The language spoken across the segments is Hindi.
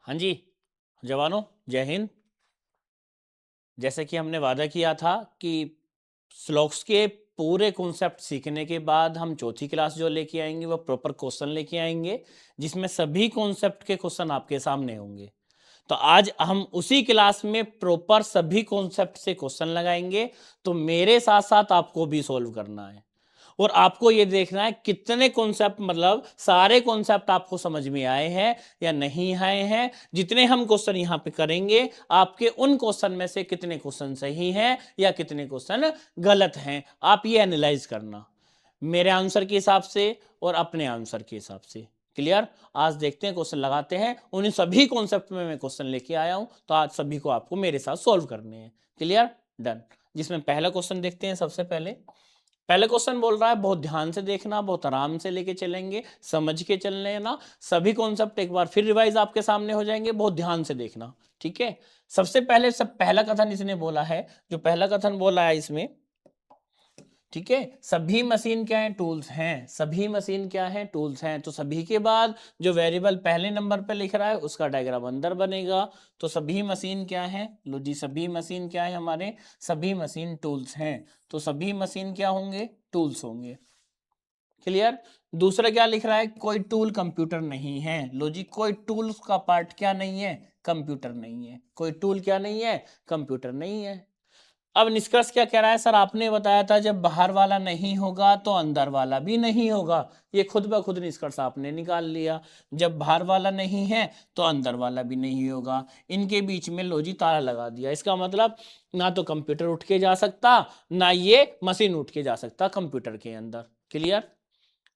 हाँ जी, जवानों, जय हिंद। जैसे कि हमने वादा किया था कि श्लोक्स के पूरे कॉन्सेप्ट सीखने के बाद हम चौथी क्लास जो लेके आएंगे वो प्रॉपर क्वेश्चन लेके आएंगे, जिसमें सभी कॉन्सेप्ट के क्वेश्चन आपके सामने होंगे। तो आज हम उसी क्लास में प्रॉपर सभी कॉन्सेप्ट से क्वेश्चन लगाएंगे। तो मेरे साथ साथ आपको भी सॉल्व करना है और आपको ये देखना है कितने कॉन्सेप्ट, मतलब सारे कॉन्सेप्ट आपको समझ में आए हैं या नहीं आए हैं। जितने हम क्वेश्चन यहाँ पे करेंगे, आपके उन क्वेश्चन में से कितने क्वेश्चन सही हैं या कितने क्वेश्चन गलत हैं, आप ये एनालाइज करना मेरे आंसर के हिसाब से और अपने आंसर के हिसाब से। क्लियर? आज देखते हैं, क्वेश्चन लगाते हैं। उन सभी कॉन्सेप्ट में मैं क्वेश्चन लेके आया हूं, तो आज सभी को आपको मेरे साथ सॉल्व करने हैं। क्लियर? डन। जिसमें पहला क्वेश्चन देखते हैं। सबसे पहले पहले क्वेश्चन बोल रहा है, बहुत ध्यान से देखना, बहुत आराम से लेके चलेंगे, समझ के चल लेना। सभी कॉन्सेप्ट एक बार फिर रिवाइज आपके सामने हो जाएंगे, बहुत ध्यान से देखना। ठीक है? सबसे पहले पहला कथन इसने बोला है, जो पहला कथन बोला है इसमें, ठीक है, सभी मशीन क्या है? टूल्स हैं। सभी मशीन क्या है? टूल्स हैं। तो सभी के बाद जो वेरिएबल पहले नंबर पे लिख रहा है उसका डायग्राम अंदर बनेगा। तो सभी मशीन क्या है? लो जी, सभी मशीन क्या है हमारे? सभी मशीन टूल्स हैं। तो सभी मशीन क्या होंगे? टूल्स होंगे। क्लियर? दूसरा क्या लिख रहा है? कोई टूल कंप्यूटर नहीं है। लो जी, कोई टूल का पार्ट क्या नहीं है? कंप्यूटर नहीं है। कोई टूल क्या नहीं है? कंप्यूटर नहीं है। अब निष्कर्ष क्या कह रहा है? सर आपने बताया था जब बाहर वाला नहीं होगा तो अंदर वाला भी नहीं होगा। ये खुद ब खुद निष्कर्ष आपने निकाल लिया। जब बाहर वाला नहीं है तो अंदर वाला भी नहीं होगा। इनके बीच में लो जी ताला लगा दिया। इसका मतलब ना तो कंप्यूटर उठ के जा सकता, ना ये मशीन उठ के जा सकता कंप्यूटर के अंदर। क्लियर?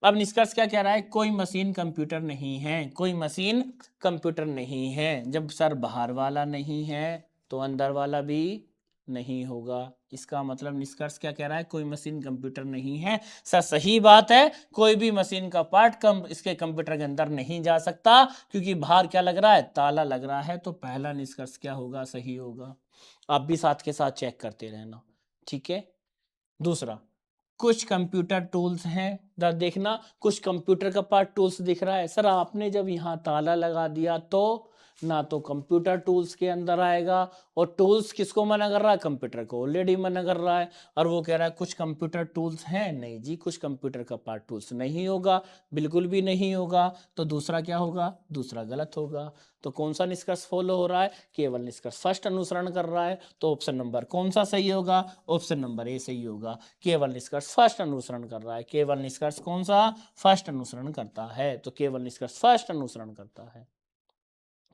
अब निष्कर्ष क्या कह रहा है? कोई मशीन कंप्यूटर नहीं है। कोई मशीन कंप्यूटर नहीं है। जब सर बाहर वाला नहीं है तो अंदर वाला भी नहीं होगा। इसका मतलब निष्कर्ष क्या कह रहा है? कोई मशीन कंप्यूटर नहीं है। सर सही बात है, कोई भी मशीन का पार्ट इसके कंप्यूटर के अंदर नहीं जा सकता, क्योंकि बाहर क्या लग रहा है? ताला लग रहा है। तो पहला निष्कर्ष क्या होगा? सही होगा। आप भी साथ के साथ चेक करते रहना। ठीक है? दूसरा, कुछ कंप्यूटर टूल्स हैं। देखना, कुछ कंप्यूटर का पार्ट टूल्स दिख रहा है। सर आपने जब यहाँ ताला लगा दिया तो ना तो कंप्यूटर टूल्स के अंदर आएगा, और टूल्स किसको मना कर रहा है? कंप्यूटर को ऑलरेडी मना कर रहा है। और वो कह रहा है कुछ कंप्यूटर टूल्स हैं। नहीं जी, कुछ कंप्यूटर का पार्ट टूल्स नहीं होगा, बिल्कुल भी नहीं होगा। तो दूसरा क्या होगा? दूसरा गलत होगा। तो कौन सा निष्कर्ष फॉलो हो रहा है? केवल निष्कर्ष फर्स्ट अनुसरण कर रहा है। तो ऑप्शन नंबर कौन सा सही होगा? ऑप्शन नंबर ए सही होगा। केवल निष्कर्ष फर्स्ट अनुसरण कर रहा है। केवल निष्कर्ष कौन सा? फर्स्ट अनुसरण करता है। तो केवल निष्कर्ष फर्स्ट अनुसरण करता है।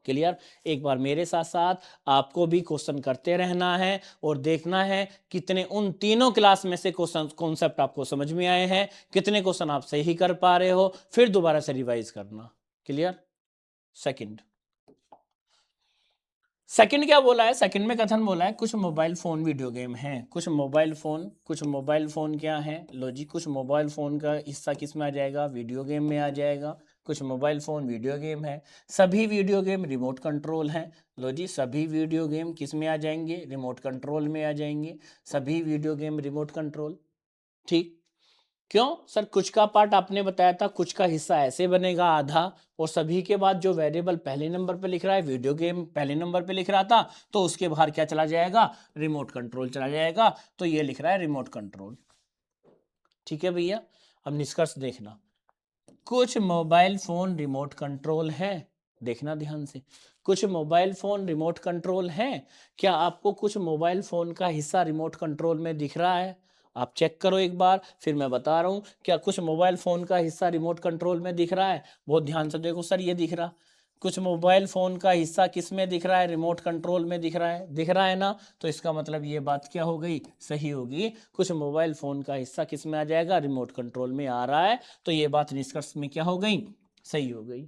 क्लियर? एक बार मेरे साथ साथ आपको भी क्वेश्चन करते रहना है और देखना है कितने उन तीनों क्लास में से क्वेश्चन कॉन्सेप्ट आपको समझ में आए हैं, कितने क्वेश्चन आप सही कर पा रहे हो, फिर दोबारा से रिवाइज करना। क्लियर? सेकंड, सेकंड क्या बोला है? सेकंड में कथन बोला है, कुछ मोबाइल फोन वीडियो गेम हैं। कुछ मोबाइल फोन क्या है? लो जी, कुछ मोबाइल फोन का हिस्सा किस में आ जाएगा? वीडियो गेम में आ जाएगा। कुछ मोबाइल फोन वीडियो गेम है। सभी वीडियो गेम रिमोट कंट्रोल हैं। लो जी, सभी वीडियो गेम किस में आ जाएंगे? रिमोट कंट्रोल में आ जाएंगे। सभी वीडियो गेम रिमोट कंट्रोल। ठीक। क्यों सर? कुछ का पार्ट आपने बताया था, कुछ का हिस्सा ऐसे बनेगा आधा, और सभी के बाद जो वेरिएबल पहले नंबर पे लिख रहा है, वीडियो गेम पहले नंबर पे लिख रहा था, तो उसके बाहर क्या चला जाएगा? रिमोट कंट्रोल चला जाएगा। तो ये लिख रहा है रिमोट कंट्रोल। ठीक है भैया? अब निष्कर्ष देखना, कुछ मोबाइल फोन रिमोट कंट्रोल है। देखना ध्यान से, कुछ मोबाइल फोन रिमोट कंट्रोल है। क्या आपको कुछ मोबाइल फोन का हिस्सा रिमोट कंट्रोल में दिख रहा है? आप चेक करो एक बार, फिर मैं बता रहा हूं। क्या कुछ मोबाइल फोन का हिस्सा रिमोट कंट्रोल में दिख रहा है? बहुत ध्यान से देखो सर, ये दिख रहा। कुछ मोबाइल फोन का हिस्सा किस में दिख रहा है? रिमोट कंट्रोल में दिख रहा है। दिख रहा है ना? तो इसका मतलब ये बात क्या हो गई? सही होगी। कुछ मोबाइल फोन का हिस्सा किस में आ जाएगा? रिमोट कंट्रोल में आ रहा है। तो ये बात निष्कर्ष में क्या हो गई? सही हो गई।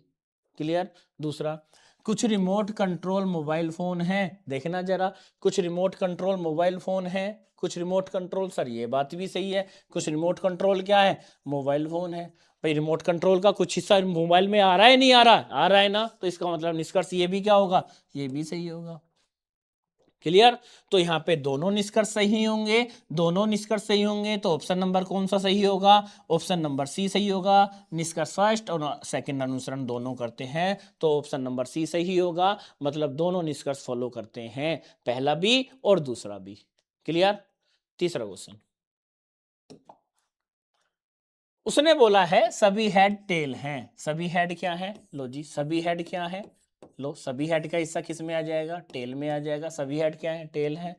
क्लियर? दूसरा, कुछ रिमोट कंट्रोल मोबाइल फोन है। देखना जरा, कुछ रिमोट कंट्रोल मोबाइल फोन है। कुछ रिमोट कंट्रोल, सर ये बात भी सही है। कुछ रिमोट कंट्रोल क्या है? मोबाइल फोन है। भाई रिमोट कंट्रोल का कुछ हिस्सा मोबाइल में आ रहा है, नहीं आ रहा? आ रहा है ना? तो इसका मतलब निष्कर्ष ये भी क्या होगा? ये भी सही होगा। क्लियर। तो यहाँ पे दोनों निष्कर्ष सही होंगे, दोनों निष्कर्ष सही होंगे तो ऑप्शन नंबर कौन सा सही होगा? ऑप्शन नंबर सी सही होगा। निष्कर्ष फर्स्ट और सेकंड अनुसरण दोनों करते हैं तो ऑप्शन नंबर सी सही होगा, मतलब दोनों निष्कर्ष फॉलो करते हैं, पहला भी और दूसरा भी। क्लियर। तीसरा क्वेश्चन, उसने बोला है सभी हेड टेल हैं। सभी हेड क्या है? लो जी, सभी हेड क्या है? लो, सभी हेड का हिस्सा किस में आ जाएगा? टेल में आ जाएगा। सभी हेड क्या है? टेल है।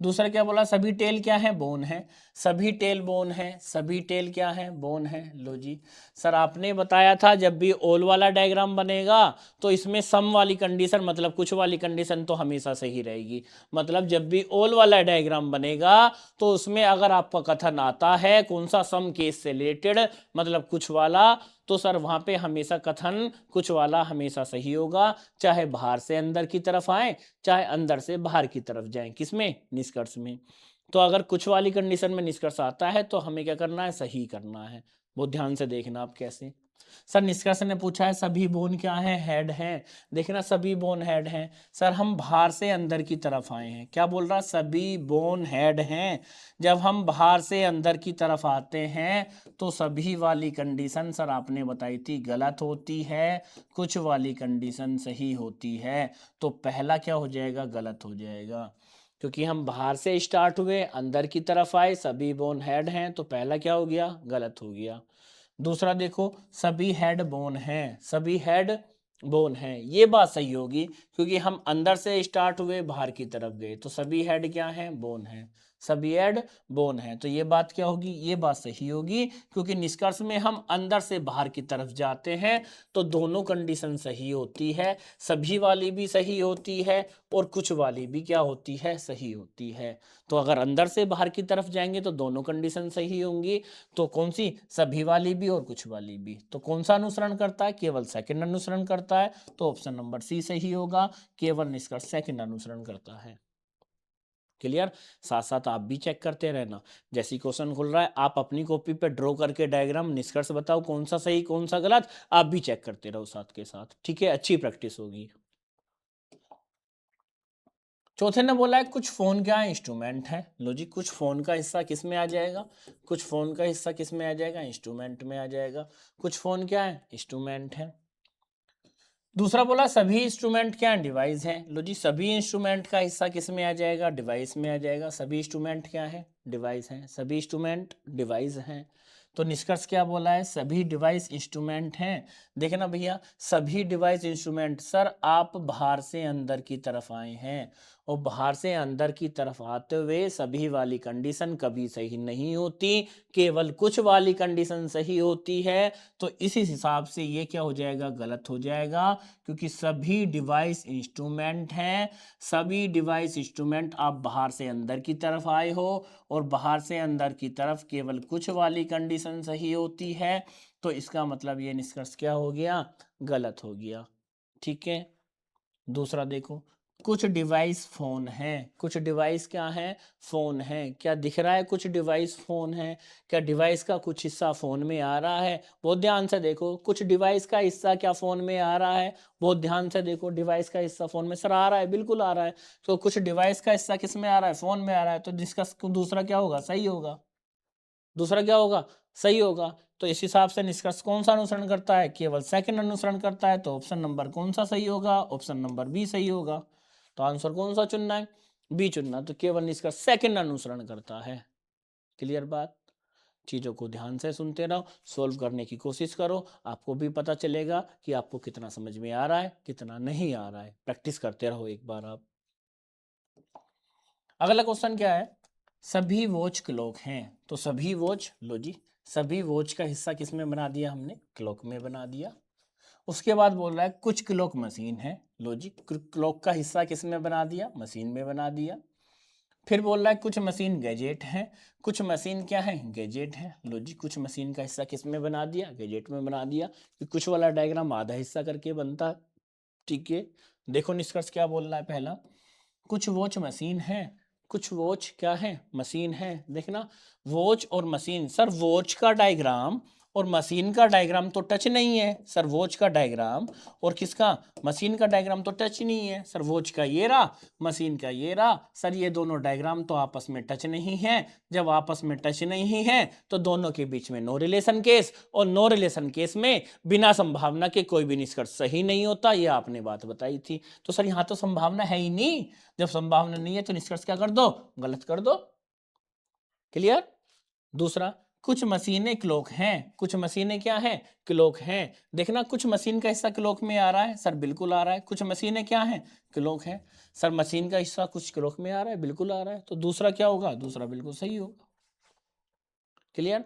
दूसरा क्या बोला? सभी टेल क्या है? बोन है। सभी टेल बोन है। सभी टेल क्या है? बोन है। लो जी, सर आपने बताया था जब भी ओल वाला डायग्राम बनेगा तो इसमें सम वाली कंडीशन, मतलब कुछ वाली कंडीशन तो हमेशा सही रहेगी। मतलब जब भी ओल वाला डायग्राम बनेगा तो उसमें अगर आपका कथन आता है कौन सा सम केस से रिलेटेड, मतलब कुछ वाला, तो सर वहां पे हमेशा कथन कुछ वाला हमेशा सही होगा, चाहे बाहर से अंदर की तरफ आए चाहे अंदर से बाहर की तरफ जाए। किसमें? निष्कर्ष में। तो अगर कुछ वाली कंडीशन में निष्कर्ष आता है तो हमें क्या करना है? सही करना है। बहुत ध्यान से देखना आप कैसे। सर निष्कर्ष ने पूछा है सभी बोन क्या है? हेड हैं। देखना सभी बोन हेड हैं। सर हम बाहर से अंदर की तरफ आए हैं, क्या बोल रहा? सभी बोन हेड हैं। जब हम बाहर से अंदर की तरफ आते हैं तो सभी वाली कंडीशन सर आपने बताई थी गलत होती है, कुछ वाली कंडीशन सही होती है। तो पहला क्या हो जाएगा? गलत हो जाएगा, क्योंकि हम बाहर से स्टार्ट हुए अंदर की तरफ आए, सभी बोन हेड हैं, तो पहला क्या हो गया? गलत हो गया। दूसरा देखो, सभी हेड बोन हैं। सभी हेड बोन हैं, ये बात सही होगी क्योंकि हम अंदर से स्टार्ट हुए बाहर की तरफ गए, तो सभी हेड क्या हैं? बोन हैं। सभी हेड बोन हैं, तो ये बात क्या होगी? ये बात सही होगी क्योंकि निष्कर्ष में हम अंदर से बाहर की तरफ जाते हैं तो दोनों कंडीशन सही होती है, सभी वाली भी सही होती है और कुछ वाली भी क्या होती है? सही होती है। तो अगर अंदर से बाहर की तरफ जाएंगे तो दोनों कंडीशन सही होंगी, तो कौन सी? सभी वाली भी और कुछ वाली भी। तो कौन सा अनुसरण करता है? केवल सेकंड अनुसरण करता है, तो ऑप्शन नंबर सी सही होगा, केवल निष्कर्ष सेकंड अनुसरण करता है। क्लियर। साथ साथ आप भी चेक करते रहना, जैसी क्वेश्चन खुल रहा है आप अपनी कॉपी पे ड्रॉ करके डायग्राम निष्कर्ष बताओ कौन सा सही कौन सा गलत, आप भी चेक करते रहो साथ के साथ, ठीक है, अच्छी प्रैक्टिस होगी। चौथे ने बोला है कुछ फोन क्या इंस्ट्रूमेंट है। लो जी, कुछ फोन का हिस्सा किस में आ जाएगा? कुछ फोन का हिस्सा किस में आ जाएगा? इंस्ट्रूमेंट में आ जाएगा। कुछ फोन क्या है? इंस्ट्रूमेंट है। दूसरा बोला सभी इंस्ट्रूमेंट क्या है? डिवाइस है। लो जी, सभी इंस्ट्रूमेंट का हिस्सा किस में आ जाएगा? डिवाइस में आ जाएगा। सभी इंस्ट्रूमेंट क्या है? डिवाइस हैं। सभी इंस्ट्रूमेंट डिवाइस हैं। तो निष्कर्ष क्या बोला है? सभी डिवाइस इंस्ट्रूमेंट हैं। देखना भैया, सभी डिवाइस इंस्ट्रूमेंट, सर आप बाहर से अंदर की तरफ आए हैं और बाहर से अंदर की तरफ आते हुए सभी वाली कंडीशन कभी सही नहीं होती, केवल कुछ वाली कंडीशन सही होती है। तो इस हिसाब से ये क्या हो जाएगा? गलत हो जाएगा, क्योंकि सभी डिवाइस इंस्ट्रूमेंट हैं। सभी डिवाइस इंस्ट्रूमेंट, आप बाहर से अंदर की तरफ आए हो और बाहर से अंदर की तरफ केवल कुछ वाली कंडीशन सही होती है, तो इसका मतलब ये निष्कर्ष क्या हो गया? गलत हो गया। ठीक है। दूसरा देखो, कुछ डिवाइस फोन है। कुछ डिवाइस क्या है? फोन है। क्या दिख रहा है? कुछ डिवाइस फोन है। क्या डिवाइस का कुछ हिस्सा फोन में आ रहा है? बहुत ध्यान से देखो, कुछ डिवाइस का हिस्सा क्या फोन में आ रहा है? बहुत ध्यान से देखो, डिवाइस का हिस्सा फोन में, सर आ रहा है, बिल्कुल आ रहा है। तो कुछ डिवाइस का हिस्सा किस में आ रहा है? फोन में आ रहा है, तो जिसका दूसरा क्या होगा? सही होगा। दूसरा क्या होगा? सही होगा। तो इस हिसाब से निष्कर्ष कौन सा अनुसरण करता है? केवल सेकंड अनुसरण करता है, तो ऑप्शन नंबर कौन सा सही होगा? ऑप्शन नंबर बी सही होगा। तो आंसर कौन सा चुनना है? बी चुनना। तो केवल निष्कर्ष सेकंड अनुसरण करता है। क्लियर बात। चीजों को ध्यान से सुनते रहो, सोल्व करने की कोशिश करो, आपको भी पता चलेगा कि आपको कितना समझ में आ रहा है कितना नहीं आ रहा है। प्रैक्टिस करते रहो एक बार आप। अगला क्वेश्चन क्या है? सभी वॉच क्लॉक हैं। तो सभी वॉच, लो जी, सभी वॉच का हिस्सा किस में बना दिया हमने? क्लॉक में बना दिया। उसके बाद बोल रहा है कुछ क्लॉक मशीन है। लो जी, क्लॉक का हिस्सा किस में बना दिया? मशीन में बना दिया। फिर बोल रहा है कुछ मशीन गैजेट है। कुछ मशीन क्या है? गैजेट है। लो जी, कुछ मशीन का हिस्सा किस में बना दिया? गैजेट में बना दिया। कुछ वाला डायग्राम आधा हिस्सा करके बनता है। ठीक है। देखो निष्कर्ष क्या बोल रहा है? पहला, कुछ वॉच मशीन है। कुछ वॉच क्या है? मशीन है। देखना, वॉच और मशीन, सर वॉच का डायग्राम और मशीन का डायग्राम तो टच नहीं है सर, वॉच का डायग्राम और किसका, मशीन का डायग्राम तो टच नहीं है सर, वॉच का ये रहा, मशीन का ये रहा सर, ये दोनों डायग्राम तो आपस में टच नहीं है। जब आपस में टच नहीं है तो दोनों के बीच में नो रिलेशन केस, और नो रिलेशन केस में बिना संभावना के कोई भी निष्कर्ष सही नहीं होता, ये आपने बात बताई थी। तो सर यहाँ तो संभावना है ही नहीं, जब संभावना नहीं है तो निष्कर्ष क्या कर दो, गलत कर दो। क्लियर। दूसरा, कुछ मशीनें क्लॉक हैं, कुछ मशीनें क्या हैं, क्लॉक हैं। देखना कुछ मशीन का हिस्सा क्लॉक में आ रहा है सर, बिल्कुल आ रहा है। कुछ मशीनें क्या हैं, क्लॉक हैं सर, मशीन का हिस्सा कुछ क्लॉक में आ रहा है, बिल्कुल आ रहा है। तो दूसरा क्या होगा, दूसरा बिल्कुल सही होगा। क्लियर।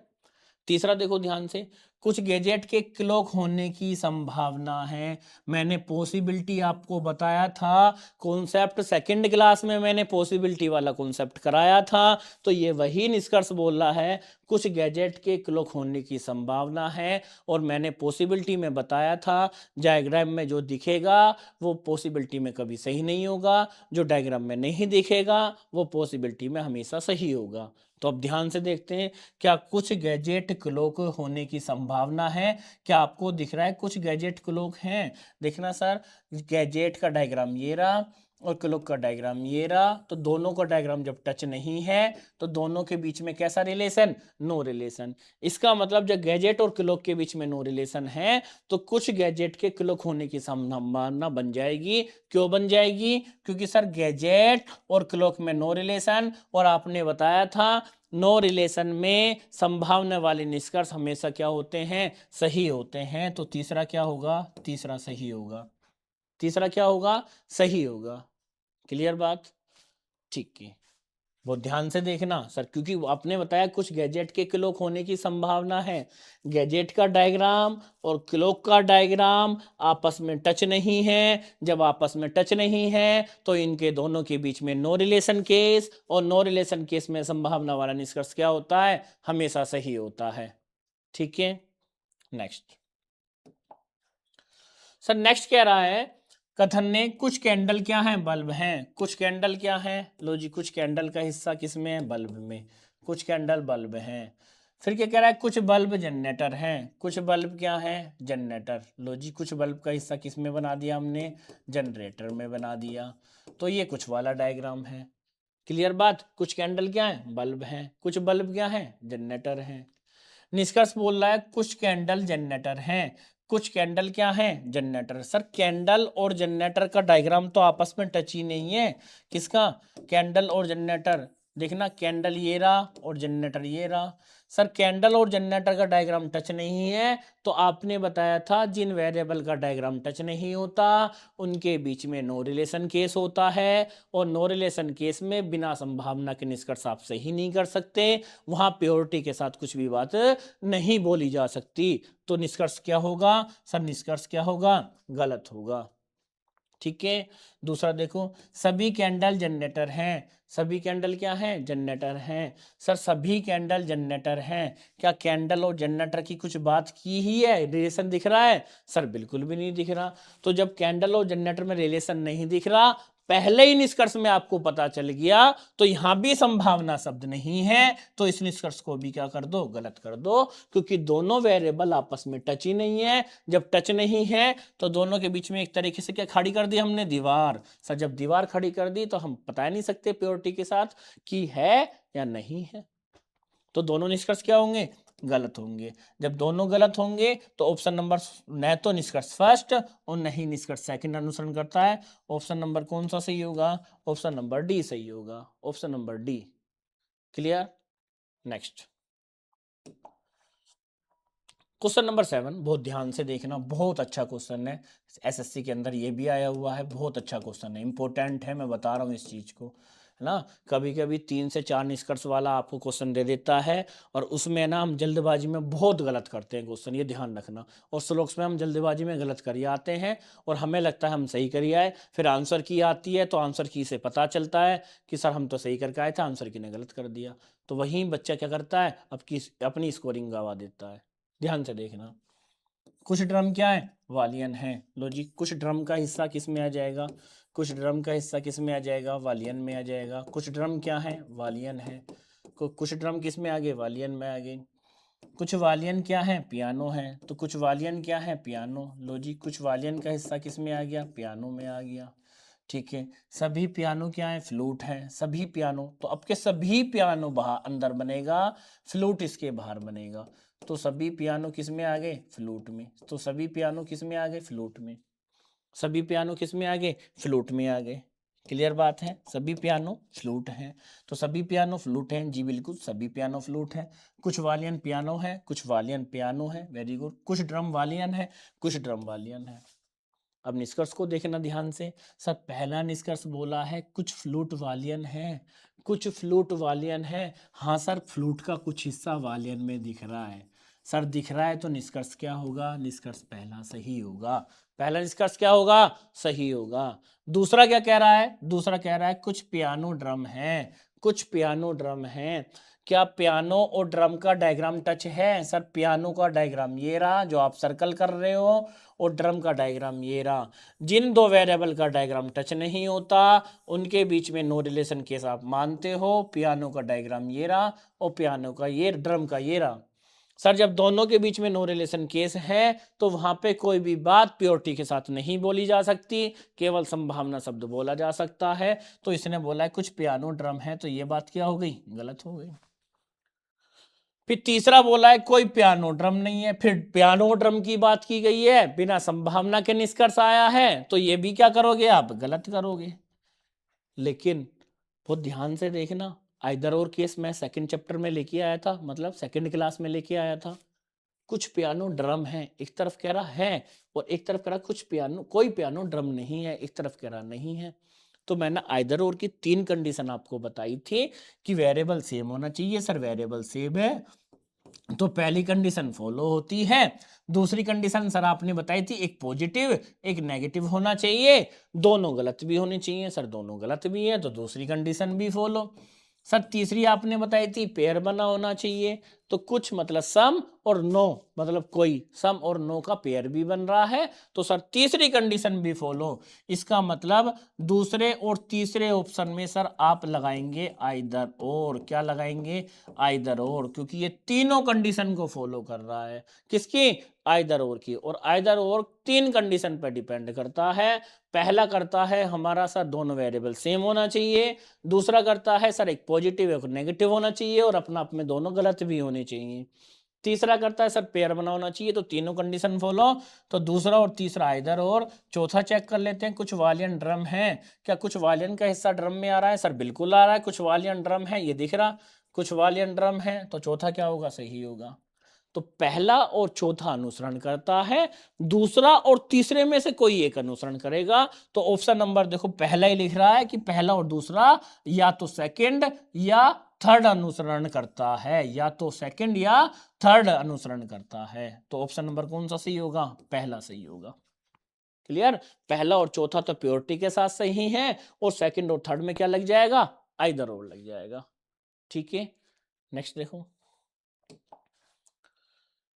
तीसरा देखो ध्यान से, कुछ गैजेट के क्लॉक होने की संभावना है। मैंने पॉसिबिलिटी आपको बताया था, कॉन्सेप्ट सेकंड क्लास में मैंने पॉसिबिलिटी वाला कॉन्सेप्ट कराया था, तो ये वही निष्कर्ष बोल रहा है, कुछ गैजेट के क्लॉक होने की संभावना है। और मैंने पॉसिबिलिटी में बताया था, डायग्राम में जो दिखेगा वो पॉसिबिलिटी में कभी सही नहीं होगा, जो डायग्राम में नहीं दिखेगा वो पॉसिबिलिटी में हमेशा सही होगा। तो अब ध्यान से देखते हैं, क्या कुछ गैजेट क्लॉक होने की संभावना है। क्या आपको दिख रहा है कुछ गैजेट क्लॉक हैं, देखना सर, गैजेट का डायग्राम ये रहा और क्लॉक का डायग्राम ये रहा, तो दोनों का डायग्राम जब टच नहीं है तो दोनों के बीच में कैसा रिलेशन, नो रिलेशन। इसका मतलब जब गैजेट और क्लॉक के बीच में नो रिलेशन है तो कुछ गैजेट के क्लॉक होने की संभावना बन जाएगी। क्यों बन जाएगी, क्योंकि सर गैजेट और क्लॉक में नो रिलेशन, और आपने बताया था नो रिलेशन में संभावना वाले निष्कर्ष हमेशा क्या होते हैं, सही होते हैं। तो तीसरा क्या होगा, तीसरा सही होगा, तीसरा क्या होगा, सही होगा। क्लियर बात, ठीक है। बहुत ध्यान से देखना सर, क्योंकि आपने बताया कुछ गैजेट के क्लॉक होने की संभावना है, गैजेट का डायग्राम और क्लॉक का डायग्राम आपस में टच नहीं है। जब आपस में टच नहीं है तो इनके दोनों के बीच में नो रिलेशन केस, और नो रिलेशन केस में संभावना वाला निष्कर्ष क्या होता है, हमेशा सही होता है। ठीक है। नेक्स्ट सर, नेक्स्ट कह रहा है, कथन ने कुछ कैंडल क्या है, बल्ब हैं। कुछ कैंडल क्या है, लो जी, कुछ कैंडल का हिस्सा किसमें है, बल्ब में। कुछ कैंडल बल्ब हैं। फिर क्या कह रहा है, कुछ बल्ब जनरेटर हैं। कुछ बल्ब क्या है, जनरेटर। लो जी, कुछ बल्ब का हिस्सा किस में बना दिया हमने, जनरेटर में बना दिया। तो ये कुछ वाला डायग्राम है। क्लियर बात, कुछ कैंडल क्या है, बल्ब हैं, कुछ बल्ब क्या है, जनरेटर हैं। निष्कर्ष बोल रहा है कुछ कैंडल जनरेटर हैं। कुछ कैंडल क्या है, जनरेटर। सर कैंडल और जनरेटर का डायग्राम तो आपस में टच ही नहीं है। किसका, कैंडल और जनरेटर। देखना कैंडल ये रहा और जनरेटर ये रहा। सर कैंडल और जनरेटर का डायग्राम टच नहीं है, तो आपने बताया था जिन वेरिएबल का डायग्राम टच नहीं होता उनके बीच में नो रिलेशन केस होता है, और नो रिलेशन केस में बिना संभावना के निष्कर्ष आप सही नहीं कर सकते, वहां प्योरिटी के साथ कुछ भी बात नहीं बोली जा सकती। तो निष्कर्ष क्या होगा सर, निष्कर्ष क्या होगा, गलत होगा। ठीक है। दूसरा देखो, सभी कैंडल जनरेटर हैं। सभी कैंडल क्या हैं, जनरेटर हैं। सर सभी कैंडल जनरेटर हैं, क्या कैंडल और जनरेटर की कुछ बात की ही है, रिलेशन दिख रहा है, सर बिल्कुल भी नहीं दिख रहा। तो जब कैंडल और जनरेटर में रिलेशन नहीं दिख रहा, पहले ही निष्कर्ष में आपको पता चल गया, तो यहां भी संभावना शब्द नहीं है, तो इस निष्कर्ष को भी क्या कर दो, गलत कर दो, क्योंकि दोनों वेरिएबल आपस में टच ही नहीं है। जब टच नहीं है तो दोनों के बीच में एक तरीके से क्या खड़ी कर दी हमने, दीवार। सर जब दीवार खड़ी कर दी तो हम बता नहीं सकते प्योरिटी के साथ कि है या नहीं है, तो दोनों निष्कर्ष क्या होंगे, गलत होंगे। जब दोनों गलत होंगे तो ऑप्शन नंबर न तो निष्कर्ष फर्स्ट और नहीं निष्कर्ष सेकंड अनुसरण करता है। ऑप्शन नंबर कौन सा सही होगा, ऑप्शन नंबर डी सही होगा, option number D. Clear. Next, question number 7, बहुत ध्यान से देखना, बहुत अच्छा क्वेश्चन है, एसएससी के अंदर ये भी आया हुआ है, बहुत अच्छा क्वेश्चन है, इंपॉर्टेंट है, मैं बता रहा हूँ इस चीज को, है ना। कभी कभी 3 से 4 निष्कर्ष वाला आपको क्वेश्चन दे देता है, और उसमें ना हम जल्दबाजी में बहुत गलत करते हैं क्वेश्चन, ये ध्यान रखना। और स्लोक्स में हम जल्दबाजी में गलत कर आते हैं, और हमें लगता है हम सही कर आए, फिर आंसर की आती है तो आंसर की से पता चलता है कि सर हम तो सही करके आए थे, आंसर की ने गलत कर दिया। तो वही बच्चा क्या करता है, अपनी स्कोरिंग गवा देता है। ध्यान से देखना, कुछ ड्रम क्या है, वालियन है। लो जी, कुछ ड्रम का हिस्सा किस में आ जाएगा, कुछ ड्रम का हिस्सा किस में आ जाएगा, वालियन में आ जाएगा। कुछ ड्रम क्या है, वालियन है। कुछ ड्रम किस में आ गए, वालियन में आ गए। कुछ वालियन क्या है, पियानो है, तो कुछ वालियन क्या है, पियानो। लो जी, कुछ वालियन का हिस्सा किस में आ गया, पियानो में आ गया। ठीक है, सभी पियानो क्या है, फ्लूट है, सभी पियानो। तो अब के सभी पियानो बाहर अंदर बनेगा, फ्लूट इसके बाहर बनेगा। तो सभी पियानो किस में आ गए, फ्लूट में। तो सभी पियानो किस में आ गए, फ्लूट में। सभी पियानो किस में आ गए, फ्लूट में आ गए। क्लियर बात है, सभी पियानो फ्लूट हैं। तो सभी पियानो फ्लूट हैं, जी बिल्कुल, सभी पियानो फ्लूट हैं। कुछ वालियन पियानो है, कुछ वालियन पियानो है, वेरी गुड। कुछ ड्रम वालियन है, कुछ ड्रम वालियन है। अब निष्कर्ष को देखना ध्यान से। सर पहला निष्कर्ष बोला है कुछ फ्लूट वालियन है, कुछ फ्लूट वालियन है। हाँ सर, फ्लूट का कुछ हिस्सा वालियन में दिख रहा है। सर दिख रहा है तो निष्कर्ष क्या होगा, निष्कर्ष पहला सही होगा। पहला निष्कर्ष क्या होगा, सही होगा। दूसरा क्या कह रहा है, दूसरा कह रहा है कुछ पियानो ड्रम है, कुछ पियानो ड्रम है। क्या पियानो और ड्रम का डायग्राम टच है, सर पियानो का डायग्राम ये रहा जो आप सर्कल कर रहे हो, और ड्रम का डायग्राम ये रहा। जिन दो वेरिएबल का डायग्राम टच नहीं होता उनके बीच में नो रिलेशन केस आप मानते हो। पियानो का डायग्राम ये रहा और पियानो का ये, ड्रम का ये रहा। सर जब दोनों के बीच में नो रिलेशन केस है तो वहां पे कोई भी बात प्योरिटी के साथ नहीं बोली जा सकती, केवल संभावना शब्द बोला जा सकता है। तो इसने बोला है कुछ पियानो ड्रम है, तो ये बात क्या हो गई, गलत हो गई। फिर तीसरा बोला है कोई पियानो ड्रम नहीं है, फिर पियानो ड्रम की बात की गई है, बिना संभावना के निष्कर्ष आया है, तो ये भी क्या करोगे आप, गलत करोगे। लेकिन बहुत ध्यान से देखना, आइदर और केस मैं सेकंड चैप्टर में लेके आया था, मतलब सेकंड क्लास में लेके आया था। कुछ पियानो ड्रम है, एक तरफ कह रहा है और एक तरफ कह रहा कुछ पियानो, कोई पियानो ड्रम नहीं है, एक तरफ कह रहा नहीं है। तो मैंने आइदर और की 3 कंडीशन आपको बताई थी कि वेरिएबल सेम होना चाहिए। सर वेरिएबल सेम है तो पहली कंडीशन फॉलो होती है। दूसरी कंडीशन सर आपने बताई थी एक पॉजिटिव एक नेगेटिव होना चाहिए, दोनों गलत भी होने चाहिए। सर दोनों गलत भी है तो दूसरी कंडीशन भी फॉलो। सर तीसरी आपने बताई थी पेयर बना होना चाहिए, तो कुछ मतलब सम और नो, मतलब कोई सम और नो का पेयर भी बन रहा है, तो सर तीसरी कंडीशन भी फॉलो। इसका मतलब दूसरे और तीसरे ऑप्शन में सर आप लगाएंगे आइदर और, क्या लगाएंगे, आइदर और, क्योंकि ये तीनों कंडीशन को फॉलो कर रहा है। किसकी, आइदर और की। और आइदर और 3 कंडीशन पर डिपेंड करता है। पहला करता है हमारा सर दोनों वेरिएबल सेम होना चाहिए, दूसरा करता है सर एक पॉजिटिव एक नेगेटिव होना चाहिए और अपना आप में दोनों गलत भी होने चाहिए, तीसरा करता है सर पेयर बना होना चाहिए। तो तीनों कंडीशन फॉलो, तो दूसरा और तीसरा इधर। और चौथा चेक कर लेते हैं, कुछ वालियन ड्रम है, क्या कुछ वालियन का हिस्सा ड्रम में आ रहा है, सर बिल्कुल आ रहा है, कुछ वालियन ड्रम है, ये दिख रहा, कुछ वालियन ड्रम है, तो चौथा क्या होगा, सही होगा। तो पहला और चौथा अनुसरण करता है, दूसरा और तीसरे में से कोई एक अनुसरण करेगा। तो ऑप्शन नंबर देखो पहला ही लिख रहा है कि पहला और दूसरा या तो सेकंड या थर्ड अनुसरण करता है, या तो सेकंड या थर्ड अनुसरण करता है। तो ऑप्शन नंबर कौन सा सही होगा, पहला सही होगा। क्लियर, पहला और चौथा तो प्योरिटी के साथ सही है, और सेकंड और थर्ड में क्या लग जाएगा, आइदर और लग जाएगा। ठीक है, नेक्स्ट देखो।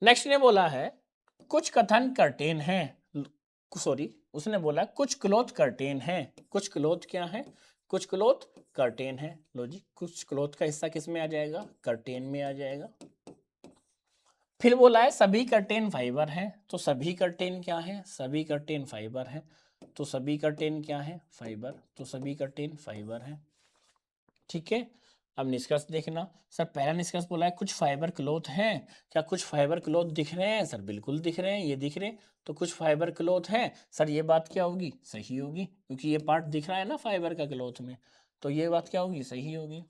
नेक्स्ट ने बोला है कुछ कथन कर्टेन है, सॉरी उसने बोला कुछ क्लोथ कर्टेन है। कुछ क्लोथ क्या है, कुछ क्लोथ कर्टेन है। लो जी, कुछ क्लोथ का हिस्सा किस में आ जाएगा, कर्टेन में आ जाएगा। फिर बोला है सभी कर्टेन फाइबर है, तो सभी कर्टेन क्या है, सभी कर्टेन फाइबर है। तो सभी कर्टेन क्या है, फाइबर, तो सभी कर्टेन फाइबर है। ठीक है, अब निष्कर्ष देखना। सर पहला निष्कर्ष बोला है कुछ फाइबर क्लॉथ हैं, क्या कुछ फाइबर क्लॉथ दिख रहे हैं, सर बिल्कुल दिख रहे हैं, ये दिख रहे हैं, तो कुछ फाइबर क्लॉथ हैं। सर ये बात क्या होगी, सही होगी, क्योंकि ये पार्ट दिख रहा है ना फाइबर का क्लॉथ में, तो ये बात क्या होगी, सही होगी।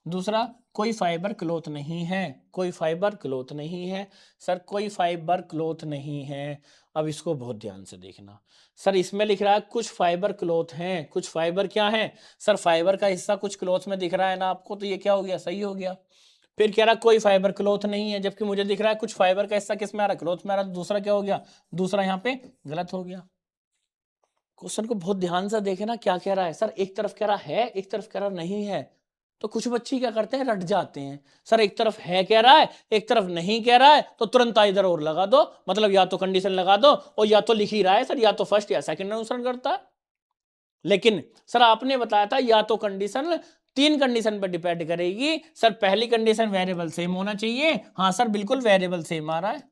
दूसरा, कोई फाइबर क्लॉथ नहीं है, कोई फाइबर क्लॉथ नहीं है। सर कोई फाइबर क्लॉथ नहीं है। अब इसको बहुत ध्यान से देखना। सर इसमें लिख रहा है कुछ फाइबर क्लॉथ हैं, कुछ फाइबर क्या है, सर फाइबर का हिस्सा कुछ क्लॉथ में दिख रहा है ना आपको, तो ये क्या हो गया, सही हो गया। फिर कह रहा कोई फाइबर क्लॉथ नहीं है, जबकि मुझे दिख रहा है कुछ फाइबर का हिस्सा किस में आ रहा है, क्लॉथ में आ रहा है, तो दूसरा क्या हो गया, दूसरा यहाँ पे गलत हो गया। क्वेश्चन को बहुत ध्यान से देखना क्या कह रहा है। सर एक तरफ कह रहा है, एक तरफ कह रहा नहीं है, तो कुछ बच्चे क्या करते हैं, रट जाते हैं। सर एक तरफ है कह रहा है, एक तरफ नहीं कह रहा है, तो तुरंत इधर और लगा दो, मतलब या तो कंडीशन लगा दो, और या तो लिख ही रहा है सर, या तो फर्स्ट या सेकंड अनुसरण करता है। लेकिन सर आपने बताया था या तो कंडीशन तीन कंडीशन पर डिपेंड करेगी। सर पहली कंडीशन वेरिएबल सेम होना चाहिए, हाँ सर बिल्कुल वेरिएबल सेम आ रहा है।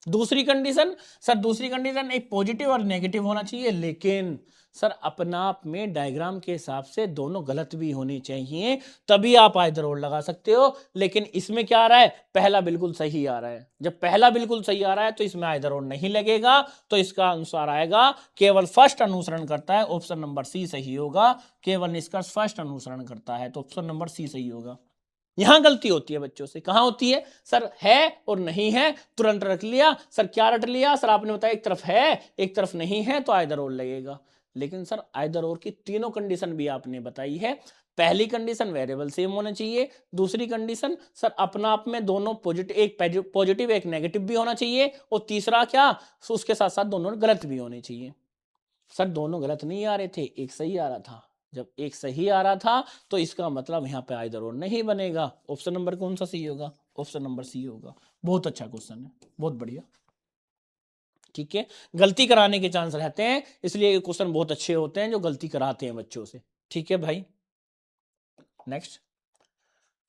दूसरी कंडीशन, सर दूसरी कंडीशन एक पॉजिटिव और नेगेटिव होना चाहिए, लेकिन सर अपना आप में डायग्राम के हिसाब से दोनों गलत भी होनी चाहिए, तभी आप आइदर और लगा सकते हो। लेकिन इसमें क्या आ रहा है, पहला बिल्कुल सही आ रहा है। जब पहला बिल्कुल सही आ रहा है तो इसमें आइदर और नहीं लगेगा, तो इसका अनुसार आएगा केवल फर्स्ट अनुसरण करता है, ऑप्शन नंबर सी सही होगा। केवल निष्कर्ष फर्स्ट अनुसरण करता है, तो ऑप्शन नंबर सी सही होगा। यहां गलती होती है बच्चों से, कहां होती है, सर है और नहीं है तुरंत रख लिया। सर क्या रट लिया, सर आपने बताया एक तरफ है एक तरफ नहीं है तो आइदर और लगेगा। लेकिन सर आइदर और की तीनों कंडीशन भी आपने बताई है। पहली कंडीशन वेरिएबल सेम होना चाहिए, दूसरी कंडीशन सर अपना आप में दोनों पॉजिटिव, एक पॉजिटिव एक नेगेटिव भी होना चाहिए, और तीसरा क्या, उसके साथ साथ दोनों गलत भी होने चाहिए। सर दोनों गलत नहीं आ रहे थे, एक सही आ रहा था। जब एक सही आ रहा था तो इसका मतलब यहाँ पे आइदर और नहीं बनेगा। ऑप्शन नंबर कौन सा सही होगा, ऑप्शन नंबर सी होगा। बहुत अच्छा क्वेश्चन है, बहुत बढ़िया। ठीक है, गलती कराने के चांस रहते हैं, इसलिए ये क्वेश्चन बहुत अच्छे होते हैं जो गलती कराते हैं बच्चों से। ठीक है भाई, नेक्स्ट।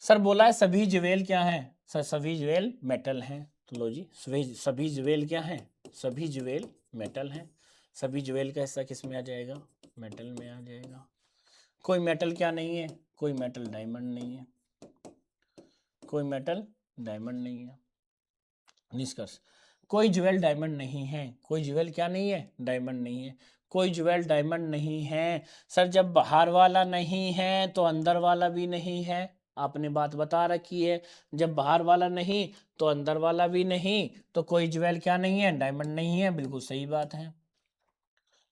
सर बोला है सभी ज्वेल क्या है, सर सभी ज्वेल मेटल हैं। तो लो जी, सभी ज्वेल क्या हैं, सभी ज्वेल मेटल हैं। सभी ज्वेल का हिस्सा किस में आ जाएगा, मेटल में आ जाएगा। कोई मेटल क्या नहीं है, कोई मेटल डायमंड नहीं है, कोई मेटल डायमंड नहीं है। निष्कर्ष, कोई ज्वेल डायमंड नहीं है, कोई ज्वेल क्या नहीं है, डायमंड नहीं है, कोई ज्वेल डायमंड नहीं है। सर जब बाहर वाला नहीं है तो अंदर वाला भी नहीं है, आपने बात बता रखी है। जब बाहर वाला नहीं तो अंदर वाला भी नहीं, तो कोई ज्वेल क्या नहीं है, डायमंड नहीं है, बिल्कुल सही बात है।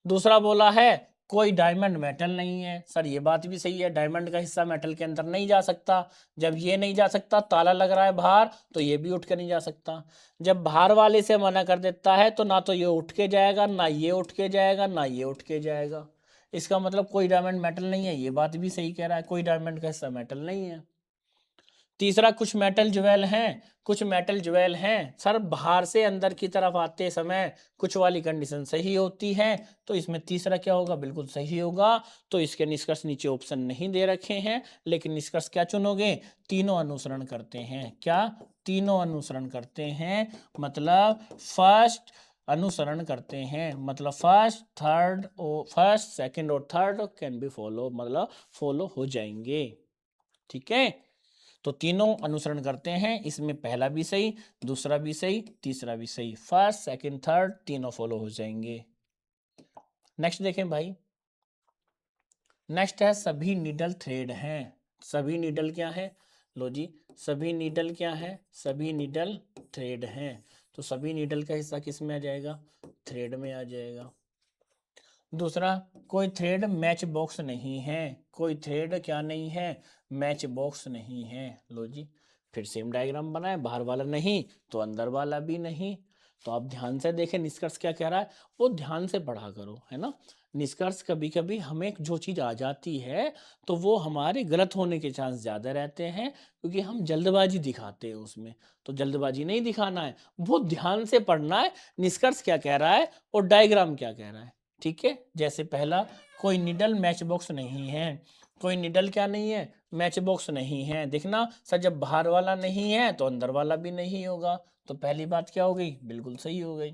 दूसरा बोला है कोई डायमंड मेटल नहीं है, सर ये बात भी सही है, डायमंड का हिस्सा मेटल के अंदर नहीं जा सकता। जब ये नहीं जा सकता, ताला लग रहा है बाहर, तो ये भी उठ के नहीं जा सकता। जब बाहर वाले से मना कर देता है तो ना तो ये उठ के जाएगा, ना ये उठ के जाएगा, ना ये उठ के जाएगा। इसका मतलब कोई डायमंड मेटल नहीं है, ये बात भी सही कह रहा है, कोई डायमंड का हिस्सा मेटल नहीं है। तीसरा, कुछ मेटल ज्वेल हैं, कुछ मेटल ज्वेल हैं सर बाहर से अंदर की तरफ आते समय कुछ वाली कंडीशन सही होती है, तो इसमें तीसरा क्या होगा, बिल्कुल सही होगा। तो इसके निष्कर्ष नीचे ऑप्शन नहीं दे रखे हैं, लेकिन निष्कर्ष क्या चुनोगे, तीनों अनुसरण करते हैं। क्या, तीनों अनुसरण करते हैं, मतलब फर्स्ट अनुसरण करते हैं, मतलब फर्स्ट थर्ड और फर्स्ट सेकंड और थर्ड कैन बी फॉलो, मतलब फॉलो हो जाएंगे। ठीक है, तो तीनों अनुसरण करते हैं, इसमें पहला भी सही, दूसरा भी सही, तीसरा भी सही, फर्स्ट सेकंड थर्ड तीनों फॉलो हो जाएंगे। नेक्स्ट देखें भाई, नेक्स्ट है सभी नीडल थ्रेड हैं। सभी नीडल क्या है, लो जी, सभी नीडल क्या है, सभी नीडल थ्रेड हैं। तो सभी नीडल का हिस्सा किस में आ जाएगा, थ्रेड में आ जाएगा। दूसरा, कोई थ्रेड मैच बॉक्स नहीं है, कोई थ्रेड क्या नहीं है, मैच बॉक्स नहीं है। लो जी, फिर सेम डायग्राम बना है, बाहर वाला नहीं तो अंदर वाला भी नहीं। तो आप ध्यान से देखें निष्कर्ष क्या कह रहा है, वो ध्यान से पढ़ा करो, है ना। निष्कर्ष कभी कभी हमें जो चीज़ आ जाती है तो वो हमारे गलत होने के चांस ज़्यादा रहते हैं, क्योंकि हम जल्दबाजी दिखाते हैं उसमें। तो जल्दबाजी नहीं दिखाना है, बहुत ध्यान से पढ़ना है निष्कर्ष क्या कह रहा है और डायग्राम क्या कह रहा है। ठीक है, जैसे पहला, कोई निडल मैच बॉक्स नहीं है, कोई निडल क्या नहीं है, मैच बॉक्स नहीं है। देखना सर, जब बाहर वाला नहीं है तो अंदर वाला भी नहीं होगा, तो पहली बात क्या हो गई, बिल्कुल सही हो गई।